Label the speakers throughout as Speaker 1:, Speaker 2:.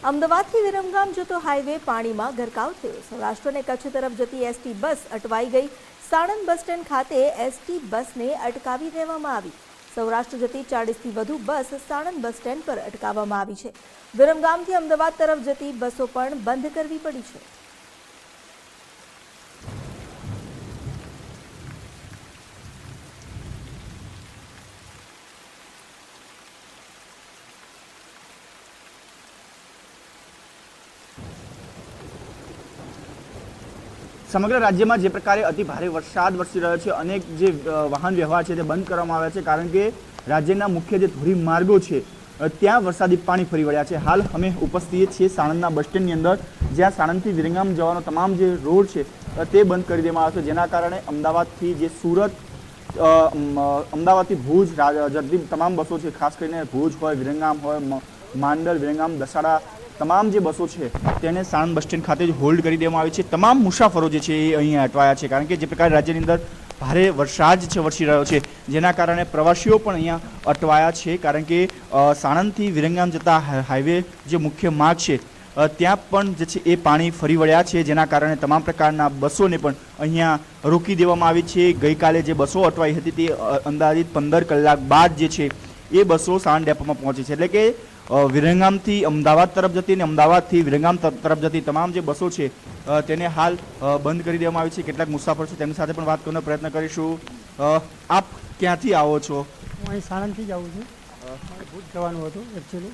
Speaker 1: અમદાવાદથી વિરમગામ જતો હાઈવે પાણીમાં ગરકાવ થયો। સૌરાષ્ટ્ર અને કચ્છ તરફ જતી એસટી બસ અટવાઈ ગઈ। સાણંદ બસ સ્ટેન્ડ ખાતે એસટી બસને અટકાવી દેવામાં આવી। સૌરાષ્ટ્ર જતી 40થી વધુ બસ સાણંદ બસ સ્ટેન્ડ પર અટકાવવામાં આવી છે। વિરમગામથી અમદાવાદ તરફ જતી બસો પણ બંધ કરવી પડી છે।
Speaker 2: સમગ્ર રાજ્યમાં જે પ્રકારે અતિ ભારે વરસાદ વરસી રહ્યો છે, અનેક જે વાહન વ્યવહાર છે તે બંધ કરવામાં આવ્યા છે, કારણ કે રાજ્યના મુખ્ય જે ધોરીમાર્ગો છે ત્યાં વરસાદી પાણી ફરી વળ્યા છે। હાલ અમે ઉપસ્થિત છીએ સાણંદના બસ સ્ટેન્ડની અંદર, જ્યાં સાણંદથી વિરમગામ જવાનો તમામ જે રોડ છે તે બંધ કરી દેવામાં આવ્યો છે, જેના કારણે અમદાવાદથી જે સુરત, અમદાવાદથી ભુજ જતી તમામ બસો છે, ખાસ કરીને ભુજ હોય, વિરમગામ હોય, માંડલ, વિરમગામ, દસાડા, તમામ જે બસો છે તેને સાણંદ બસ સ્ટેન્ડ ખાતે જ હોલ્ડ કરી દેવામાં આવી છે। તમામ મુસાફરો જે છે એ અહીંયા અટવાયા છે, કારણ કે જે પ્રકારે રાજ્યની અંદર ભારે વરસાદ છે વરસી રહ્યો છે, જેના કારણે પ્રવાસીઓ પણ અહીંયા અટવાયા છે, કારણ કે સાણંદથી વિરમગામ જતા હાઈવે જે મુખ્ય માર્ગ છે ત્યાં પણ જે છે એ પાણી ફરી વળ્યા છે, જેના કારણે તમામ પ્રકારના બસોને પણ અહીંયા રોકી દેવામાં આવી છે। ગઈકાલે જે બસો અટવાઈ હતી તે અંદાજિત 15 કલાક બાદ જે છે એ બસો સાણંદ ડેપોમાં પહોંચી છે, એટલે કે વિરમગામથી અમદાવાદ તરફ જતી અને અમદાવાદથી વિરમગામ તરફ જતી તમામ જે બસો છે તેને હાલ બંધ કરી દેવામાં આવી છે। કેટલાક મુસાફર છે તેમની સાથે પણ વાત કરવાનો પ્રયત્ન કરીશું। આપ ક્યાંથી આવો છો?
Speaker 3: હું અહીં સાણંદથી જ આવું છું। ભુજ જવાનું હતું એકચ્યુઅલી,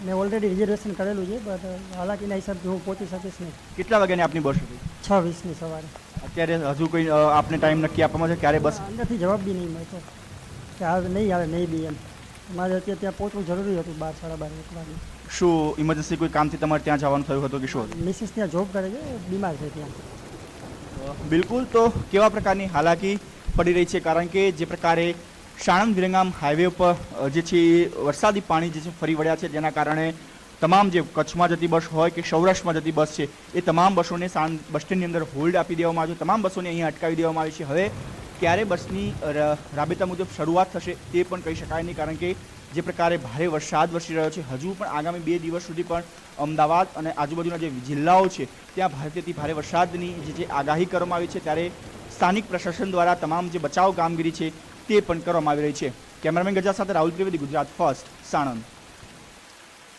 Speaker 3: મેં ઓલરેડી રિઝર્વેશન કરેલું છે, બટ હાલાકીના હિસાબથી હું પહોંચી શકીશ નહીં।
Speaker 2: કેટલા વાગ્યાની આપની બસ હતી?
Speaker 3: 6:20ની સવારે।
Speaker 2: અત્યારે હજુ કોઈ આપને ટાઈમ નક્કી આપવામાં છે ક્યારે બસ?
Speaker 3: અંદરથી જવાબ બી નહીં મળતો કે આવે નહીં બી એમ। મારે અત્યારે ત્યાં પહોંચવું જરૂરી હતું 12, 12:30, 1 વાગે।
Speaker 2: શું ઇમરજન્સી કોઈ કામથી તમારે ત્યાં જવાનું થયું હતું કે શું?
Speaker 3: મિસિસ ત્યાં જોબ કરે છે, બીમાર છે ત્યાં।
Speaker 2: બિલકુલ, તો કેવા પ્રકારની હાલાકી પડી રહી છે, કારણ કે જે પ્રકારે સાણંદ વિરમગામ હાઈવે ઉપર જે છે વરસાદી પાણી જે છે ફરી વળ્યા છે, જેના કારણે તમામ જે કચ્છમાં જતી બસ હોય કે સૌરાષ્ટ્રમાં જતી બસ છે એ તમામ બસોને સાણંદ બસ સ્ટેન્ડની અંદર હોલ્ડ આપી દેવામાં આવ્યો છે। તમામ બસોને અહીંયા અટકાવી દેવામાં આવી છે। હવે ક્યારે બસની રાબેતા મુજબ શરૂઆત થશે તે પણ કહી શકાય નહીં, કારણ કે જે પ્રકારે ભારે વરસાદ વરસી રહ્યો છે, હજુ પણ આગામી 2 દિવસ સુધી પણ અમદાવાદ અને આજુબાજુના જે જિલ્લાઓ છે ત્યાં ભારેથી ભારે વરસાદની જે આગાહી કરવામાં આવી છે, ત્યારે સ્થાનિક પ્રશાસન દ્વારા તમામ જે બચાવ કામગીરી છે તે પણ કરવામાં આવી રહી છે। કેમેરામેન ગજા સાથે રાહુલ ત્રિવેદી, ગુજરાત ફર્સ્ટ, સાણંદ।